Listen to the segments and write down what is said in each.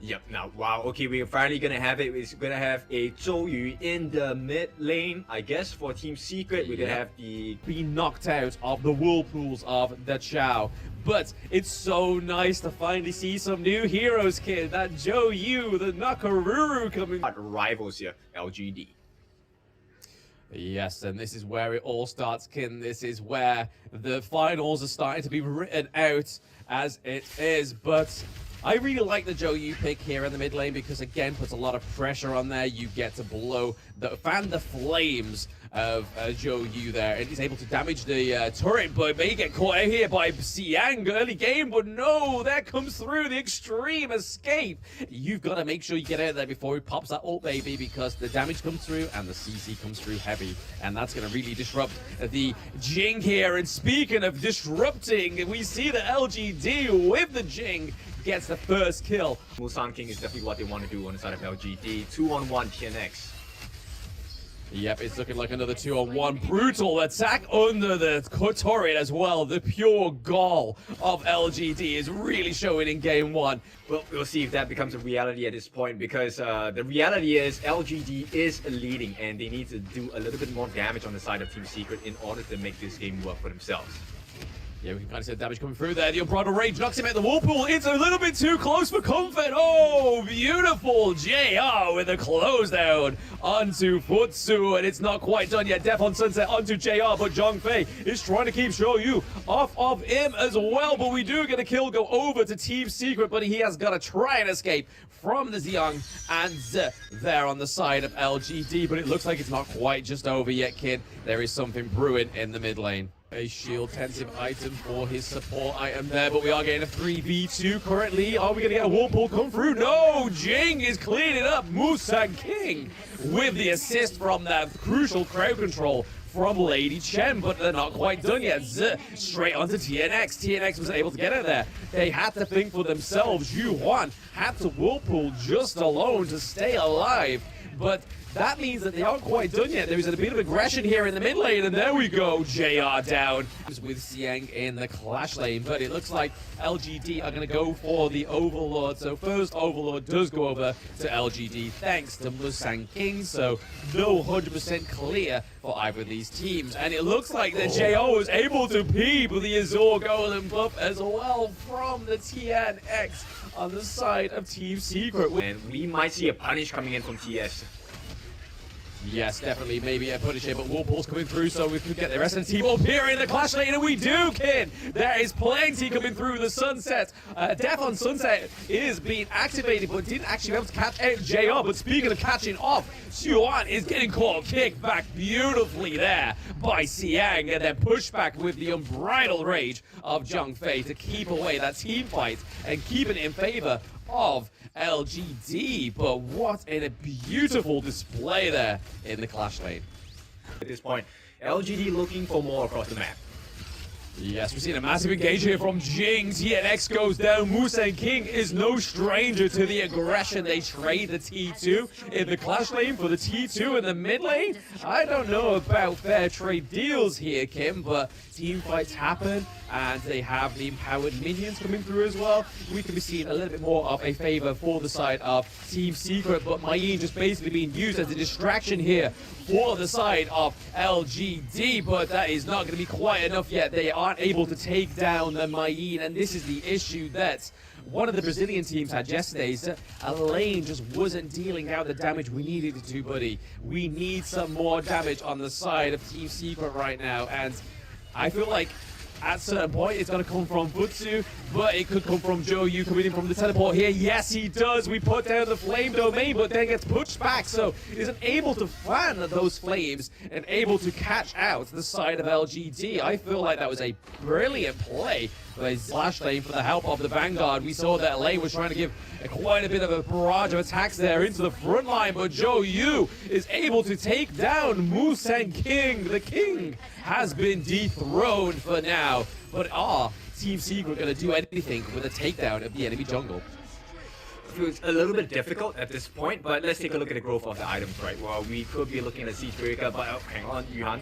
Yep, now, wow, okay, we're finally gonna have it. We're gonna have a Zhou Yu in the mid lane, I guess, for Team Secret. We're gonna have the... Be knocked out of the whirlpools of the Chao. But it's so nice to finally see some new heroes, kid. That Zhou Yu, the Nakaruru coming. Rivals here, LGD. Yes, and this is where it all starts, Kin. This is where the finals are starting to be written out as it is. But I really like the Zhou Yu pick here in the mid lane because, again, puts a lot of pressure on there. You get to fan the flames of Zhou Yu there, and he's able to damage the turret, but may get caught out here by Xiang early game. But no, that comes through the extreme escape. You've got to make sure you get out of there before he pops that ult, baby, because the damage comes through and the CC comes through heavy, and that's going to really disrupt the Jing here. And speaking of disrupting, we see the LGD with the Jing gets the first kill. Musan King is definitely what they want to do on the side of LGD. 2-on-1 TNX. Yep, it's looking like another 2-on-1 brutal attack under the turret as well. The pure gall of LGD is really showing in game one. Well, we'll see if that becomes a reality at this point, because the reality is LGD is leading and they need to do a little bit more damage on the side of Team Secret in order to make this game work for themselves. Yeah, we can kind of see the damage coming through there. The Unbridled Rage knocks him at the whirlpool. It's a little bit too close for comfort. Oh, beautiful. JR with a close down onto Futsu, and it's not quite done yet. Death on Sunset onto JR, but Zhang Fei is trying to keep Zhou Yu off of him as well. But we do get a kill go over to Team Secret, but he has got to try and escape from the Xiang and Z there on the side of LGD. But it looks like it's not quite just over yet, kid. There is something brewing in the mid lane. A shield tensive item for his support item there, but we are getting a 3v2 currently. Are we going to get a whirlpool come through? No! Jing is cleaning up Musan King with the assist from that crucial crowd control from Lady Chen, but they're not quite done yet. Straight onto TNX. TNX was able to get it there. They had to think for themselves. Yu Huan had to whirlpool just alone to stay alive, but that means that they aren't quite done yet. There is a bit of aggression here in the mid lane, and there we go. JR down with Xiang in the clash lane, but it looks like LGD are going to go for the Overlord. So first Overlord does go over to LGD thanks to Musan King, so no 100% clear for either of these teams. And it looks like that JR was able to peep the Azure Golem buff as well from the TNX on the side of Team Secret. And we might see a punish coming in from TS. Yes, definitely, maybe a punish here, but Whirlpool's coming through, so we could get the rest of the team up here in the clash lane, and we do, kid! There is plenty coming through the Sunset. Death on Sunset is being activated, but didn't actually be able to catch out JR. But speaking of catching off, Xuan is getting caught, kicked back beautifully there by Xiang, and then pushed back with the Unbridled Rage of Zhang Fei to keep away that team fight and keep it in favor of LGD. But what a beautiful display there in the clash lane. At this point, LGD looking for more across the map. Yes, we're seeing a massive engage here from Jing. TNX goes down. Musan King is no stranger to the aggression. They trade the T2 in the clash lane for the T2 in the mid lane. I don't know about fair trade deals here, Kim, but team fights happen, and they have the empowered minions coming through as well. We could be seeing a little bit more of a favor for the side of Team Secret, but Mayin just basically being used as a distraction here for the side of LGD, but that is not going to be quite enough yet. They aren't able to take down the Mayin, and this is the issue that one of the Brazilian teams had yesterday. Is that a lane just wasn't dealing out the damage we needed it to, buddy. We need some more damage on the side of Team Secret right now, and I feel like at a certain point it's going to come from Futsu, but it could come from Zhou Yu coming in from the teleport here. Yes, he does. We put down the flame domain, but then gets pushed back, so isn't able to fan those flames and able to catch out the side of LGD. I feel like that was a brilliant play by Slash Lane for the help of the Vanguard. We saw that Lane was trying to give quite a bit of a barrage of attacks there into the front line, but Zhou Yu is able to take down Musan King. The king has been dethroned for now, but are Team Secret going to do anything with a takedown of the enemy jungle? Feels a little bit difficult at this point, but let's take a look at the growth of the items, right? Well, we could be looking at a Siege Breaker, but hang on, Yuhan.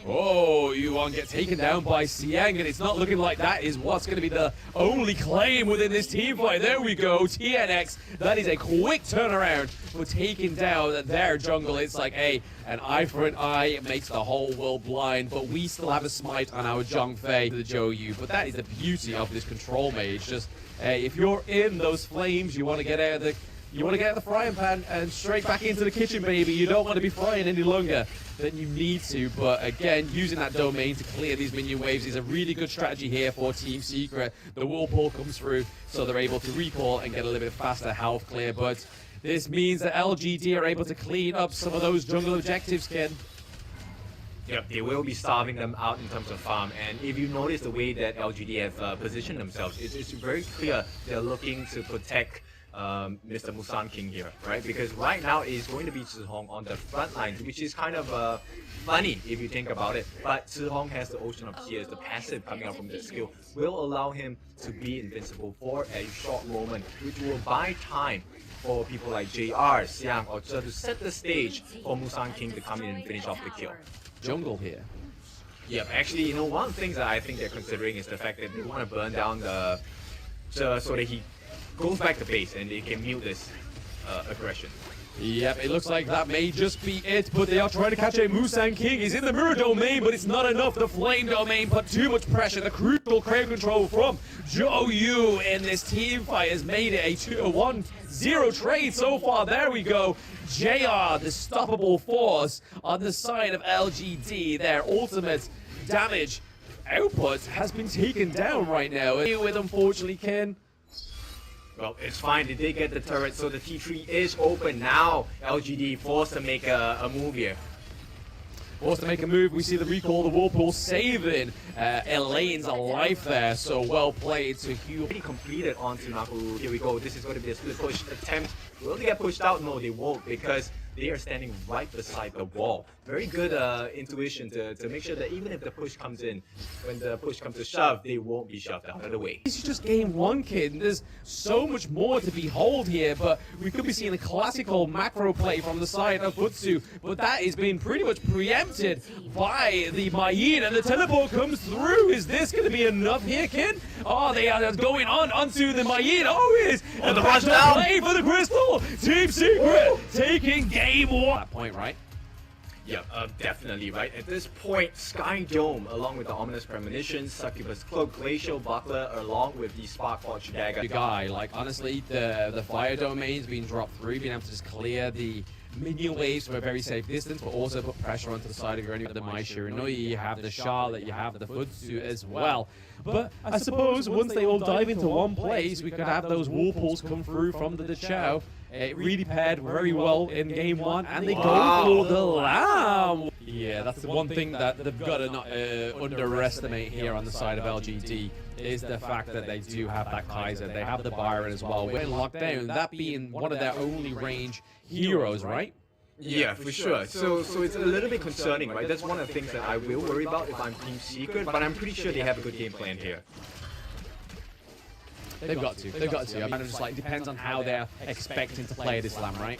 Oh, Yuan get taken down by Siang, and it's not looking like that is what's going to be the only claim within this team fight. There we go, TNX. That is a quick turnaround for taking down their jungle. It's like, hey, an eye for an eye, it makes the whole world blind, but we still have a smite on our Zhongfei, the Zhou Yu. But that is the beauty of this control mage. Just, hey, if you're in those flames, you want to get out of the... You want to get out of the frying pan and straight back into the kitchen, baby. You don't want to be frying any longer than you need to. But again, using that domain to clear these minion waves is a really good strategy here for Team Secret. The Whirlpool comes through, so they're able to recall and get a little bit faster health clear. But this means that LGD are able to clean up some of those jungle objectives, Ken. Yep, they will be starving them out in terms of farm. And if you notice the way that LGD have positioned themselves, it's very clear they're looking to protect Mr. Musan King here, right? Because right now it's going to be Zihong on the front line, which is kind of funny if you think about it. But Zihong has the Ocean of Tears, the passive coming out from the skill, will allow him to be invincible for a short moment, which will buy time for people like JR, Xiang, or Zhe to set the stage for Musan King to come in and finish off the kill. Jungle here. Yep, actually, you know, one of the things that I think they're considering is the fact that they want to burn down the Zhe so that he goes back to base and they can mute this aggression. Yep, it looks like that may just be it, but they are trying to catch a Musan King. He's in the mirror domain, but it's not enough. The flame domain put too much pressure. The crucial crowd control from Zhou Yu in this team fight has made it a 1-0 trade so far. There we go. JR, the stoppable force on the side of LGD. Their ultimate damage output has been taken down right now. With, unfortunately, Ken. Well, it's fine. They did get the turret, so the T3 is open now. LGD forced to make a move here. Forced to make a move. We see the recall, the Whirlpool saving Elaine's life there. So well played to Hugh. Already completed onto Naku. Here we go. This is going to be a split push attempt. Will they get pushed out? No, they won't, because they are standing right beside the wall. Very good intuition to make sure that even if the push comes in, when the push comes to shove, they won't be shoved out of the way. This is just game one, kid. There's so much more to behold here, but we could be seeing a classical macro play from the side of Futsu, but that is being pretty much preempted by the Mayin, and the teleport comes through. Is this going to be enough here, kid? Oh, they are going onto the Mayin. Oh, it is. And the rush down. Play for the crystal. Team Secret taking game one. That point, right? Yeah, definitely, right? At this point, Sky Dome, along with the Ominous Premonitions, Succubus Cloak, Glacial Buckler, along with the Spark Forge Dagger. The guy, like, honestly, the fire domain's been dropped through, being able to just clear the minion waves from a very safe distance, but also put pressure onto the side of your enemy. The Mai Shiranui, you have the Charlotte, you have the Futsu as well. But I suppose once they all dive into one place, we could have those Whirlpools come through from the Chao. It really paired very well in game one, and they go for the LAM. Yeah, that's the one thing that they've got to not underestimate here on the side of LGD is the fact that they do have that Kaiser. They have the Byron as well. We're in lockdown, that being one of their only range heroes, right? Yeah, for sure. So it's a little bit concerning, right? That's one of the things that I will worry about if I'm Team Secret, but I'm pretty sure they have a good game plan here. They've got to. They've got to. I mean, it just like depends on how they're expecting to play this LAM, right?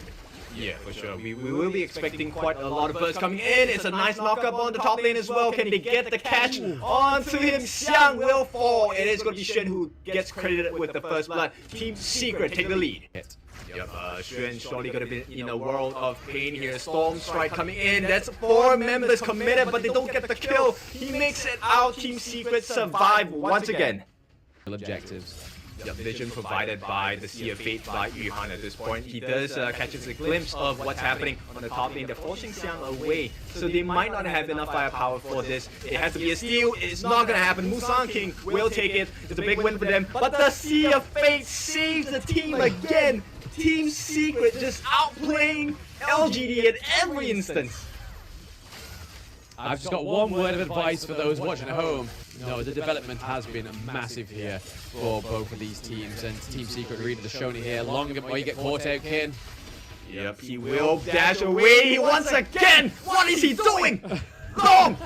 Yeah, for sure. We will be expecting quite a lot of bursts coming in. It's a nice knockup on the top lane as well. Can they get the catch onto him? Xiang will fall. It is going to be Shen who gets credited with the first blood. Team Secret take the lead. Yep, Xuan surely going to be in a world of pain here. Storm Strike coming in. That's 4 members committed, but they don't get the kill. He makes it out. Team Secret survive once again. Objectives. Yep, vision provided by the Sea of Fate by Yuhan at this point. He does catches a glimpse of what's happening on the top lane. They're forcing Xiang away, so they might not have enough firepower for this. It has to be a steal. It's not going to happen. Musan King will take it. It's a big win for them. But the Sea of Fate saves the team again. Team Secret just outplaying LGD at every instance. I've just got one word of advice for those watching at home. No, the development has been massive here for both of these teams, and Team Secret really just shown it here. Long before you get caught out, Kin. Yep, he will dash away once again. What is he doing? Wrong!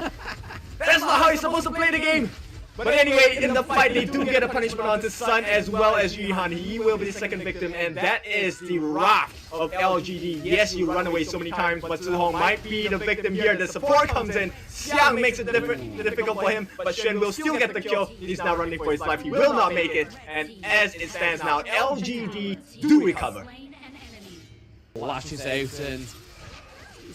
That's not how he's supposed to play the game. But anyway, in the fight, they do get a punishment onto Sun as well as Yuhan. He will be the second victim, and that is the Wrath of LGD. Yes, you run away so many times, but Zihong might be the victim here. The support comes in. Xiang makes it difficult for him, but Shen will still get the kill. He's now running for his life. He will not make it. And as it stands now, LGD do recover. Lashes out, and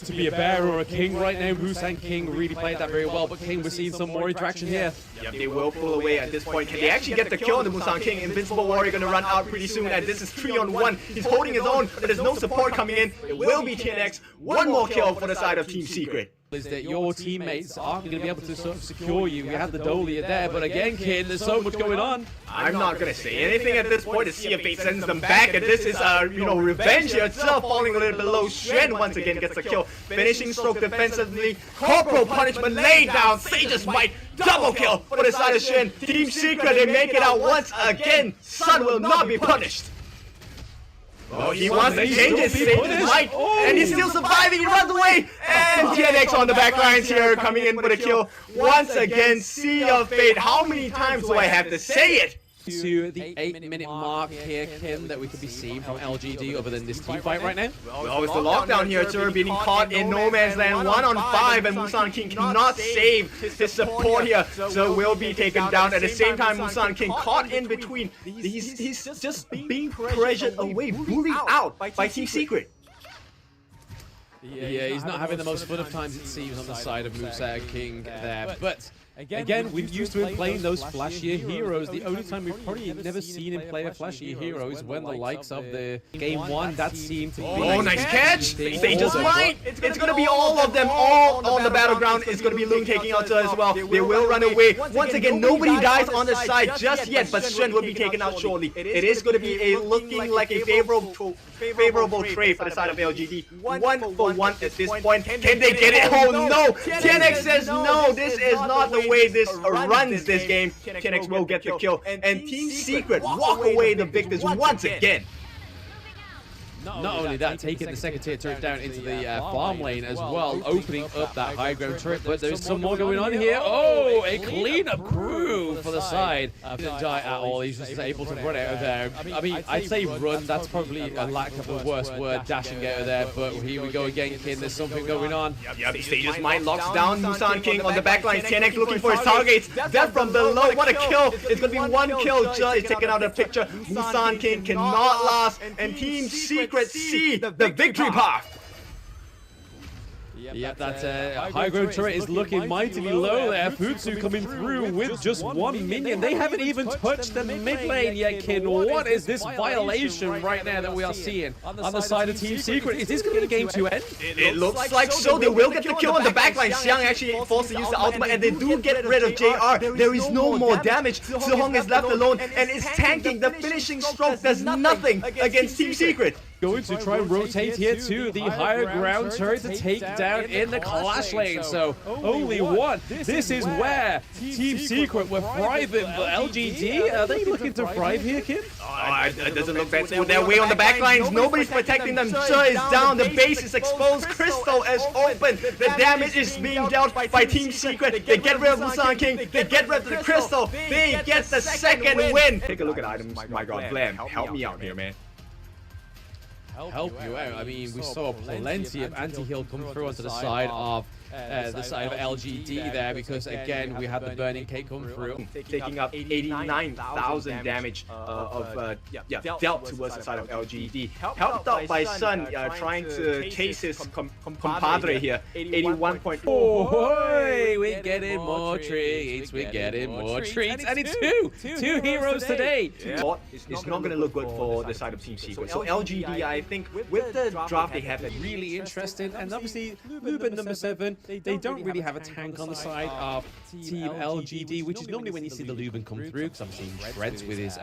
to be a bear or a king right now, Musang King really played that very well, but King, we're seeing some more interaction here. Yep, they will pull away at this point. Can they actually get the kill on the Musang King? Invincible Warrior gonna run out pretty soon, and this is 3-on-1. He's holding his own, but there's no support coming in. It will be TNX. One more kill for the side of Team Secret. Is that your teammates aren't going to be able to sort of secure you. We have the Dolia there, but again, Kin, there's so much going on. I'm not going to say anything at this point. The Sea of Fate sends them back, and this is, revenge here itself, falling a little below. Shen once again gets a kill. Finishing stroke defensively. Corporal punishment laid down. Sage's Might, double kill for the side of Shen. Team Secret, they make it out once again. Sun will not be punished. Oh, he wants to change his Sage's Might, and he's still surviving. He runs away, and TNX on the back lines here, coming in with a kill. Once again, Sea of Fate. How many times do I have to say it? To the 8-minute mark here, Kim, that we could be seeing from LGD other than this team fight right now? Well, it's the lockdown here, sir, being caught in no man's land, 1-on-5, and Musang King cannot save his support here, so will be taken down. At the same time, Musang King caught in between. He's just being pressured away, bullied out by Team Secret. Yeah, he's not having the most fun of times, it seems, on the side of Musang King there, but again, we're used to him playing those flashier heroes. The only time we've probably never seen him play a flashier hero is when the likes of the Game 1, that seemed to be... Oh, nice catch! Sage's Might! It's gonna be all of them, all on the battleground. It's gonna be Loon taking out as well. They will run away. Once again, nobody dies on the side just yet, but Shen will be taken out shortly. It is gonna be looking like a favorable trade for the side of LGD. 1-for-1 at this point. Can they get it? Oh no! TNX says no, this is not the way this runs this game. TNX will get the kill, and Team Secret walk away the victors once again. Not only that, taking the second tier turret down into the farm lane as well, opening up that high ground turret, but there's some more going on here. Oh, a cleanup crew for the side. Didn't die at all, he's just able to run out of there. I mean, I'd say run, that's probably a lack of the worst word, dashing out of there, but here we go again, Kin, there's something going on. Yep, Sage's Might locks down Musang King on the backline. TNX looking for his targets. Death from below, what a kill. It's going to be one kill. Jia is taking out a picture. Musang King cannot last, and Team Secret see the victory path. Yep, that high ground turret is looking mightily low there. Futsu coming through with just one minion. They haven't even touched the mid lane yet, Kin. What is this violation right now that we are seeing on the side of Team Secret? Is this going to be the game to end? It looks like so. They will get the kill on the backline. Xiang actually forced to use the ultimate, and they do get rid of JR. There is no more damage. Zihong is left alone and is tanking. The finishing stroke does nothing against Team Secret. Going to try and rotate here to the higher ground turret to take down in the clash lane. So only one. This is where Team Secret were thriving. But LGD, are they looking to thrive here, Kim? It doesn't look that good. They're way on the back lines. Nobody's protecting them. Jia is down. The base is exposed. Crystal is open. The damage is being dealt by Team Secret. They get rid of Musang King. They get rid of the Crystal. They get the second win. Take a look at items. My God, BLAM, help me out here, man. Help you out. I mean, we saw plenty of anti-heal come through onto the side of LGD there, because again we had the burning cake come through, taking up 89,000 damage dealt towards the side of LGD. Helped out by Sun trying to chase his compadre here. 81.4. Oh, we're getting more treats. We're getting more treats, and it's two heroes today. It's not going to look good for the side of Team Secret. So LGD, I think, with the draft they have, really interesting, and obviously Lubin number 7. They don't really have a tank on the side of Team LGD, which is normally when you see the Lubin come through, because I'm seeing Shreds with his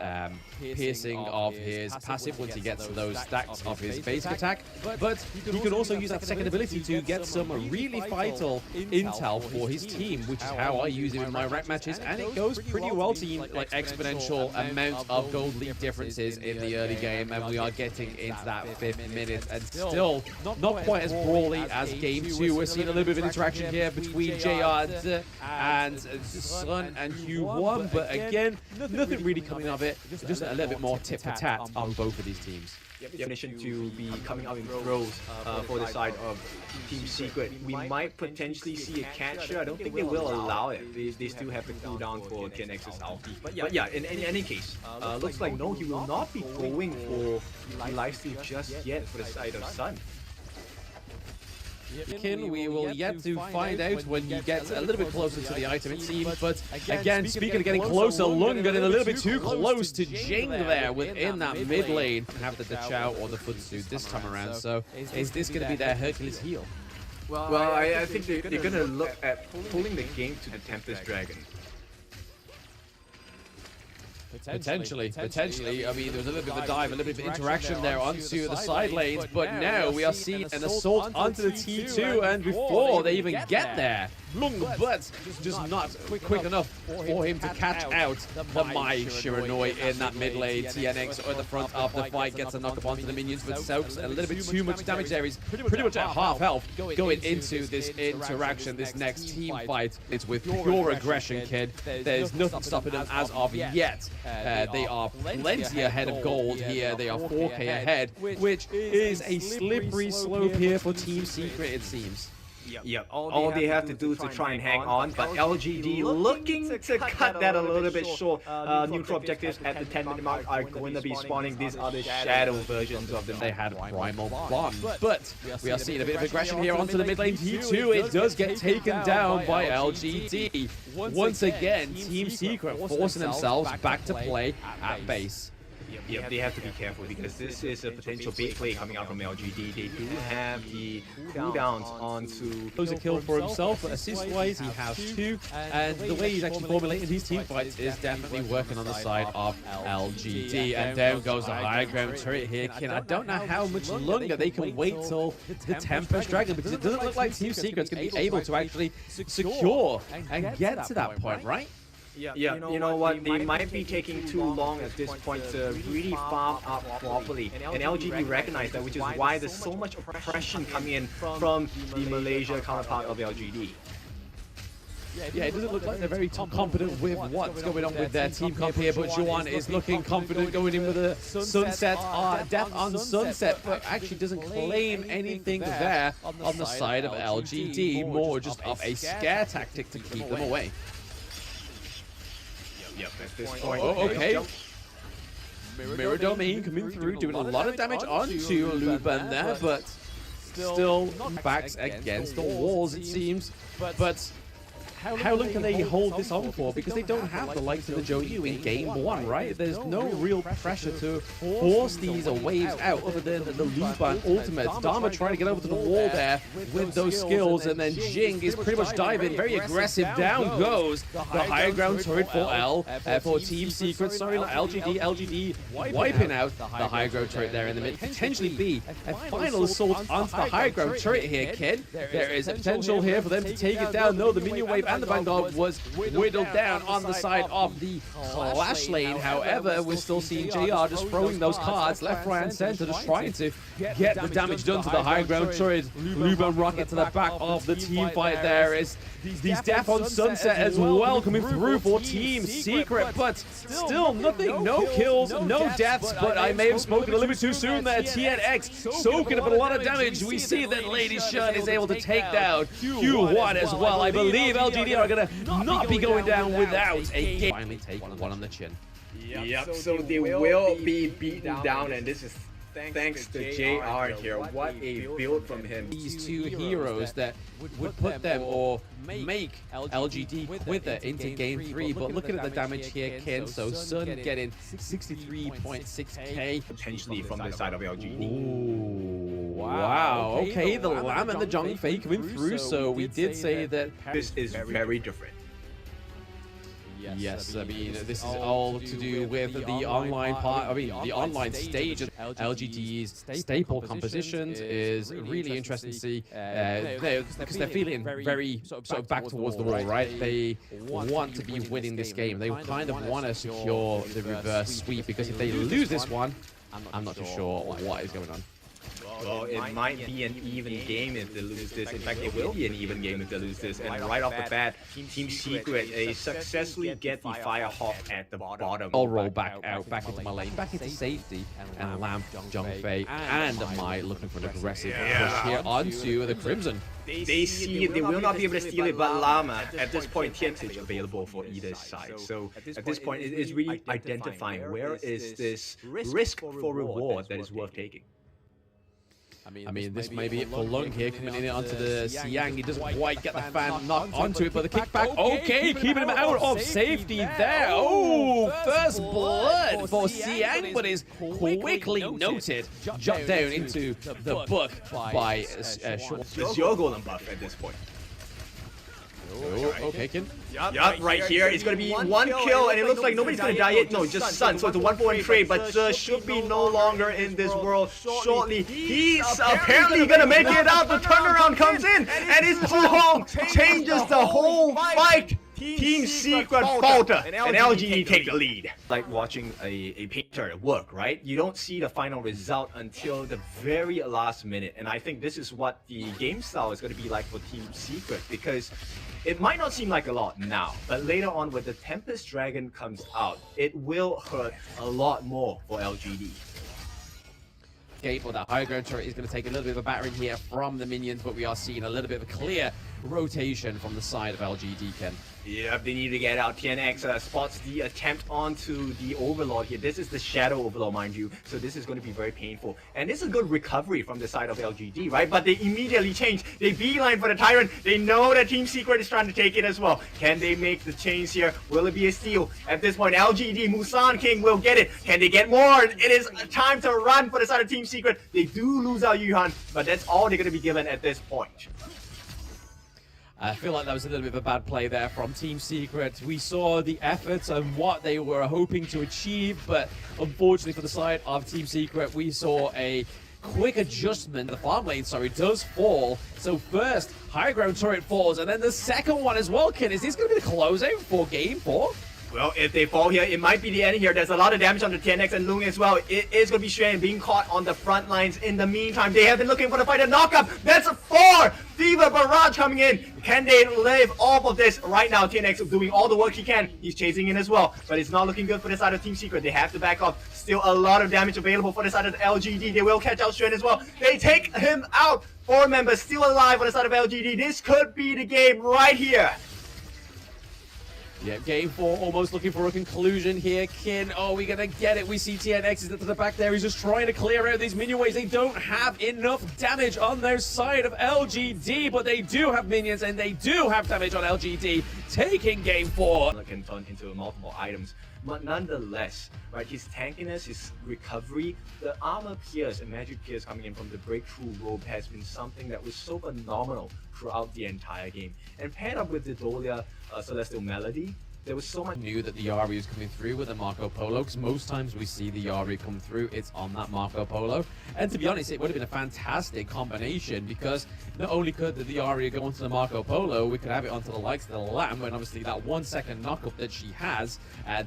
piercing of his passive once he gets those stacks of his basic attack. But he can also use that second ability to get some really vital intel for his team, which is how I use him in my rank matches, and it goes pretty well to like exponential amount of gold league differences in the early game, and we are getting into that 5th minute, and still not quite as brawly as game 2. We're seeing a little bit of interaction here between JR and Sun and Q1, but again, nothing really coming of it. Just a little bit more tit for tat on both of these teams. In addition to be coming out in throws for the side of Team Secret, we might potentially see a catcher. I don't think they will allow it. They still have the cooldown for TNX's ulti. But yeah, in any case, looks like no, he will not be going for the lifesteal just yet for the side of Sun. We will yet to find out when he gets a little bit closer to the item, it seems. But again, speaking of getting closer, Lung getting a little bit too close to Jing there within that mid lane. Have the Chao or the Futsu this time around. So is this going to be their Hercules heel? Well, I think they're going to look at pulling the game to the Tempest Dragon. Potentially. I mean, there was a little bit of a dive, a little bit of interaction there onto the side lanes, but now we are seeing an assault onto the T2, and before they even get there, Lung but just not quick enough for him to catch out the Mai Shiranui in that mid lane. TNX at the front of the fight gets a knock up onto the minions, but soaks a little bit too much damage there. He's pretty much at half health going into this interaction, this next team fight. It's with pure aggression, kid. There's nothing stopping them as of yet. They are plenty ahead of gold here. They are 4K ahead, which is a slippery slope here for Team Secret, it seems. Yep. All they have to do is to try and hang on, but LGD looking to cut that a little bit short. Neutral objectives at the 10-minute mark are going to be spawning. These are the shadow versions of them. They had Primal Bomb, but we are seeing a bit of aggression here onto the mid lane T2. It does get taken down by LGD. Once again, Team Secret forcing themselves back to play at base. Yep, they have to be careful because this is a potential big play coming out from LGD. They do have the cooldowns onto... Close a kill for himself, but assist-wise, he has 2. And the way he's actually formulating these team fights is definitely working on the side of LGD. And down goes the high ground turret here. I don't know how much longer they can wait till the Tempest Dragon, because it doesn't look like Team Secret's going to be able to actually secure and get to that point, right? Yeah, you know what, they might be taking too long at this point to really farm up properly, and LGD recognize that, which is why there's so much oppression coming in from the Malaysia counterpart of LGD. Yeah, it doesn't look like they're very confident with what's going on with their team comp here, but Juan is looking confident going in with a Sunset, Death on Sunset, but actually doesn't claim anything there on the side of LGD, more just of a scare tactic to keep them away. Yep, at this point. Oh, okay. Mirror Domain coming through, doing a lot of damage onto Luban there, but still backs against the walls, it seems. But how long can they hold this on for? Because they don't have the likes of the Joyu in game 1, right? There's no real pressure to force these waves out other than the Luban ultimate. Dharma trying to get over to the wall there with those skills, and then Jing is pretty much diving, very aggressive. Down goes the higher ground turret for Team Secret. Sorry, not LGD. LGD wiping out the higher ground turret there in the mid. Potentially be a final assault onto the higher ground turret here, kid. There is a potential here for them to take it down. No, the minion wave and the Vanguard was whittled down on the side of the Clash lane. However, we're still seeing JR just throwing those cards left, right, and center, just trying to get the damage done to the high ground turret. Luban rocket to the back of the team fight there. Is these Death on Sunset as well coming through for Team Secret, but still nothing, no kills, no deaths, but I may have spoken a little bit too soon there. TNX soaking up a lot of damage. We see that Lady Shun is able to take down Q1 as well. I believe LGD are going to not be going down without a game. Finally take one on the chin. Yep, so they will be beaten down, and this is thanks to JR here. What a build from him. These two heroes that would put them or make LGD quither into game 3, but looking at the damage here, Ken, so Sun getting 63.6k potentially from the side of LGD. Ooh, wow, okay, the Lamb and the Zhang Fei coming through, so we did say that this is very different. Yes, I mean, this is all to do with the online part, the online stage of LGD's staple compositions is really interesting to see, because they're feeling very sort of back towards the wall, right? They want to be winning this game. They kind of want to secure the reverse sweep, because if they lose this one, I'm not too sure what is going on. Well, it might be an even game if they lose this. In fact, it will be an even game if they lose this. And right off the bat, Team Secret, they successfully get the Firehawk at the bottom. I'll roll back out, back into my lane, back into safety, and LAM, Zhongfei, and Mai looking for an aggressive push here onto the Crimson. They see it, they will not be able to steal it, but Llama, at this point, TX is available for either side. So at this point, it is really identifying where is this risk for reward that is worth taking. I mean, this may be it for Lung here, coming in onto the Siang. He doesn't quite get the fan knocked onto it, but the kickback, okay, keeping him out of safety there. Oh, first blood for Siang, but is quickly noted. Jump down into the book by Shaw. It's your golden buff at this point. Oh, okay, Kin. Yup, right here. It's going to be one kill, and it looks like nobody's going to die yet. No, just Sun. So it's a 1-for-1 trade, but should be no longer in this world shortly. He's apparently going to make it out. The turnaround comes in, and it's Zhuhong changes the whole fight. Team Secret falter, and LGD take the lead. Like watching a painter work, right? You don't see the final result until the very last minute, and I think this is what the game style is going to be like for Team Secret, because it might not seem like a lot now, but later on when the Tempest Dragon comes out, it will hurt a lot more for LGD. Okay, well, that high ground turret is going to take a little bit of a battering here from the minions, but we are seeing a little bit of a clear rotation from the side of LGD, Ken. Yep, they need to get out. TNX spots the attempt onto the Overlord here. This is the Shadow Overlord, mind you, so this is going to be very painful. And this is a good recovery from the side of LGD, right? But they immediately change. They beeline for the Tyrant. They know that Team Secret is trying to take it as well. Can they make the change here? Will it be a steal? At this point, LGD, Musan King will get it. Can they get more? It is time to run for the side of Team Secret. They do lose out Yuhan, but that's all they're going to be given at this point. I feel like that was a little bit of a bad play there from Team Secret. We saw the efforts and what they were hoping to achieve, but unfortunately for the side of Team Secret, we saw a quick adjustment. The farm lane, sorry, does fall. So first, high ground turret falls, and then the second one as well, Ken. Is this going to be the closeout for Game 4? Well, if they fall here, it might be the end here. There's a lot of damage on the TNX and Lung as well. It is going to be Xuan being caught on the front lines. In the meantime, they have been looking for the fight. A knockup. That's a 4. Fever Barrage coming in. Can they live off of this? Right now, TNX is doing all the work he can. He's chasing in as well. But it's not looking good for the side of Team Secret. They have to back off. Still a lot of damage available for the side of LGD. They will catch out Xuan as well. They take him out. 4 members still alive on the side of LGD. This could be the game right here. Yeah, Game 4 almost looking for a conclusion here. Kin, oh, we're going to get it. We see TNX is at the back there. He's just trying to clear out these minion waves. They don't have enough damage on their side of LGD, but they do have minions, and they do have damage on LGD, taking Game 4. Can turn into multiple items. But nonetheless, right, his tankiness, his recovery, the armor pierce and magic pierce coming in from the breakthrough robe has been something that was so phenomenal throughout the entire game. And paired up with the Dolia Celestial Melody, there was so much. Knew that the Yari was coming through with the Marco Polo, because most times we see the Yari come through, it's on that Marco Polo. And to be honest, it would have been a fantastic combination, because not only could the Yari go onto the Marco Polo, we could have it onto the likes of the LAM, and obviously that 1 second knockup that she has,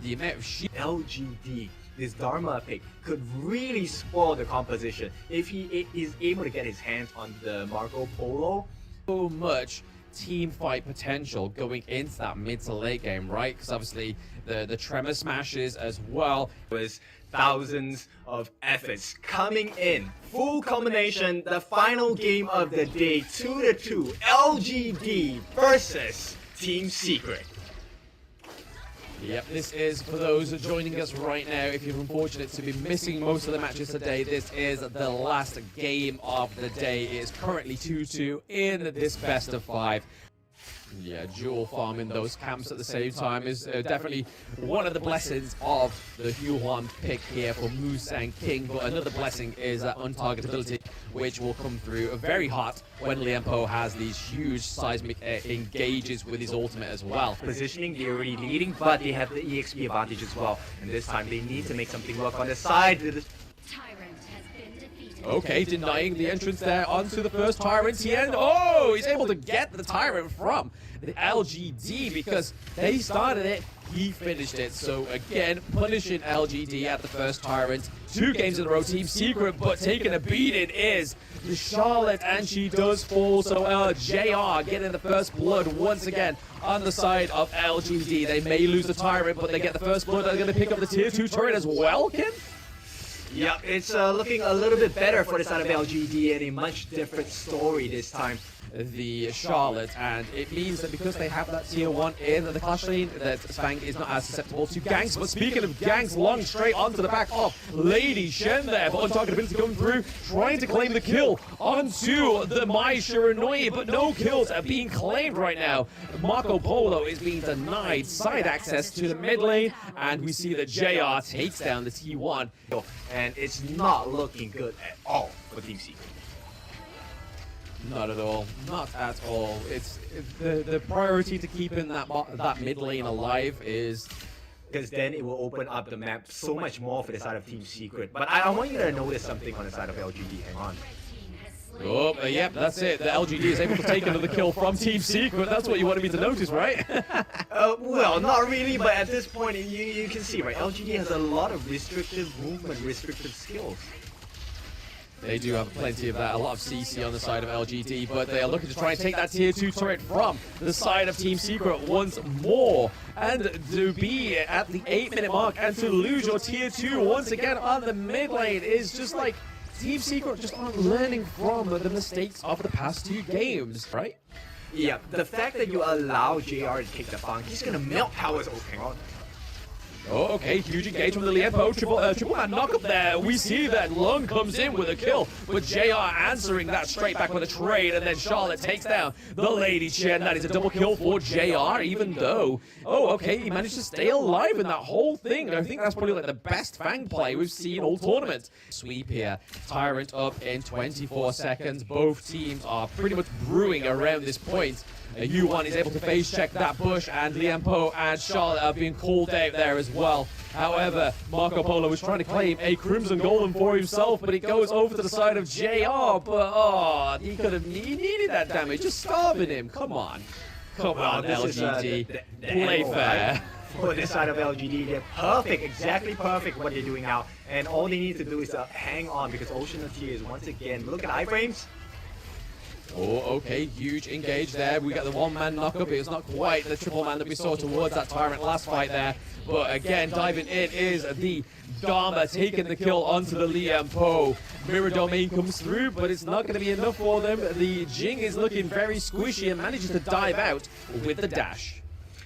the amount of LGD, this Dharma pick, could really spoil the composition if he is able to get his hands on the Marco Polo. So much team fight potential going into that mid to late game, right? Because obviously the tremor smashes as well. It was thousands of efforts coming in, full combination, the final game of the day, 2-2, LGD versus Team Secret. Yep, this is, for those joining us right now, if you're unfortunate to be missing most of the matches today, this is the last game of the day. It is currently 2-2 in this best of 5. Yeah, dual farming those camps at the same time is definitely one of the blessings of the Yuan pick here for Musang King, but another blessing is that untargetability, which will come through very hot when Liempo has these huge seismic engages with his ultimate as well. Positioning, they're already leading, but they have the EXP advantage as well, and this time they need to make something work on the side. Okay, denying the entrance there onto the first Tyrant. Tien, oh, he's able to get the Tyrant from the LGD because they started it he finished it. So again, punishing LGD at the first Tyrant. 2 games in a row, Team Secret, but taking a beating is the Charlotte, and she does fall. So JR getting the first blood once again on the side of LGD. They may lose the Tyrant, but they get the first blood. They're going to pick up the Tier 2 turret as well, Ken? Yeah, it's looking a little bit better for the side of LGD, and a much different story this time. The Charlotte, and it means that because they have that tier 1 in the clash lane, that Svang is not as susceptible to ganks. But speaking of ganks, long straight onto the back of Lady Shen there, but untargetability coming through, trying to claim the kill onto the Mai Shiranui, but no kills are being claimed right now. Marco Polo is being denied side access to the mid lane, and we see that JR takes down the T1. And it's not looking good at all for Team Secret. Not at all. Not at all. It's the priority to keeping that mid lane alive is, because then it will open up the map so much more for the side of Team Secret. But I want you to notice something on the side of LGD. Hang on. Oh, yep, that's it. The LGD is able to take another kill from Team Secret. That's what you wanted me to notice, right? Well, not really, but at this point, you can see, right? LGD has a lot of restrictive movement, restrictive skills. They do have plenty of that, a lot of CC on the side of LGD, but they are looking to try and take that tier 2 turret from the side of Team Secret once more. And to be at the 8-minute mark and to lose your tier 2 once again on the mid lane is just like Team Secret just aren't learning from the mistakes of the past 2 games, right? Yeah, the fact that you allow JR to take the farm, he's gonna melt towers. Oh, hang on. Oh, okay, huge engage from the Liempo, triple man knock up there. We see that Lung comes in with a kill, but JR answering that straight back with a trade, and then Charlotte takes down the Lady Chen. That is a double kill for JR, even though, oh, okay, he managed to stay alive in that whole thing. I think that's probably like the best Fang play we've seen all tournament. Sweep here, Tyrant up in 24 seconds. Both teams are pretty much brewing around this point. U1 is able to phase check that bush, and Liempo and Charlotte are being called out there as well. However, Marco Polo was trying to claim a Crimson Golem for himself, but it goes over to the side of JR. But oh, he needed that damage, just starving him. Come on. Come on, LGD. Play fair. For this side of LGD, they're perfect, exactly perfect what they're doing now. And all they need to do is hang on, because Ocean of Tears, once again, look at iframes. Oh, okay, huge engage there. We got the one-man knock-up. It was not quite the triple man that we saw towards that Tyrant last fight there. But again, diving in is the Dharma taking the kill onto the Liempo. Mirror Domain comes through, but it's not going to be enough for them. The Jing is looking very squishy and manages to dive out with the dash.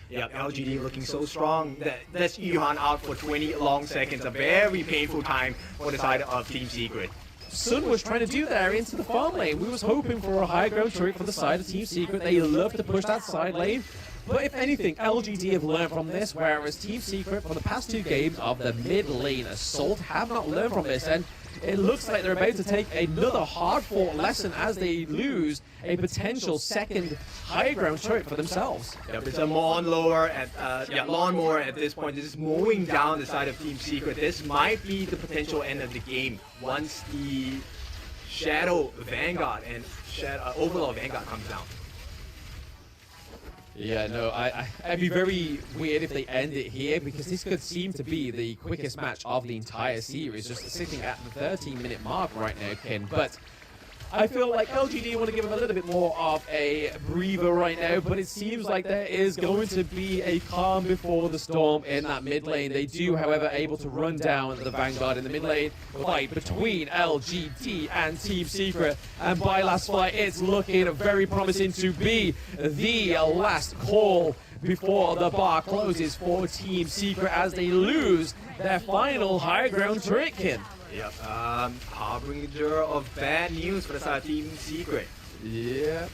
Yeah, LGD looking so strong. That's Yuhan out for 20 long seconds. A very painful time for the side of Team Secret. Sun was trying to do there into the farm lane. We was hoping for a high ground turret for the side of Team Secret. They love to push that side lane. But if anything, LGD have learned from this, whereas Team Secret for the past 2 games of the mid lane assault have not learned from this. And it looks like they're about to take another hard-fought lesson as they lose a potential second high ground turret for themselves. Yep, it's a lawnmower at this point. This is mowing down the side of Team Secret. This might be the potential end of the game once the Shadow Vanguard and Overlord Vanguard comes down. Yeah, no, I'd be very weird if they end it here, because this could seem to be the quickest match of the entire series, just sitting at the 13-minute mark right now, Ken. But I feel like LGD want to give them a little bit more of a breather right now, but it seems like there is going to be a calm before the storm in that mid lane. They do, however, able to run down the Vanguard in the mid lane fight between LGD and Team Secret. And by last fight, it's looking very promising to be the last call before the bar closes for Team Secret as they lose their final high ground turret, Kin. Yep, harbinger of bad news for the side of Team Secret. Yeah.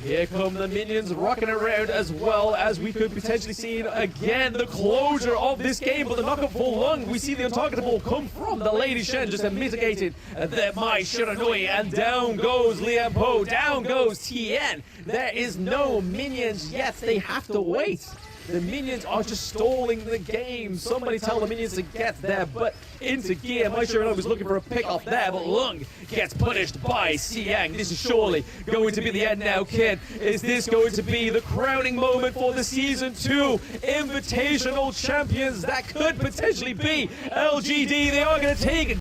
Here come the minions rocking around, as well as we could potentially see again the closure of this game. But the knockup for Lung, we see the untargetable come from the Lady Shen, just mitigated that Mai Shiranui, and down goes Liempo, down goes Tien. There is no minions yet, they have to wait. The minions are just stalling the game. Somebody tell the minions to get their butt into gear. My sure was looking for a pick off there, but Lung gets punished by Siang. This is surely going to be the end now, kid. Is this going to be the crowning moment for the Season 2 Invitational Champions? That could potentially be LGD. They are going to take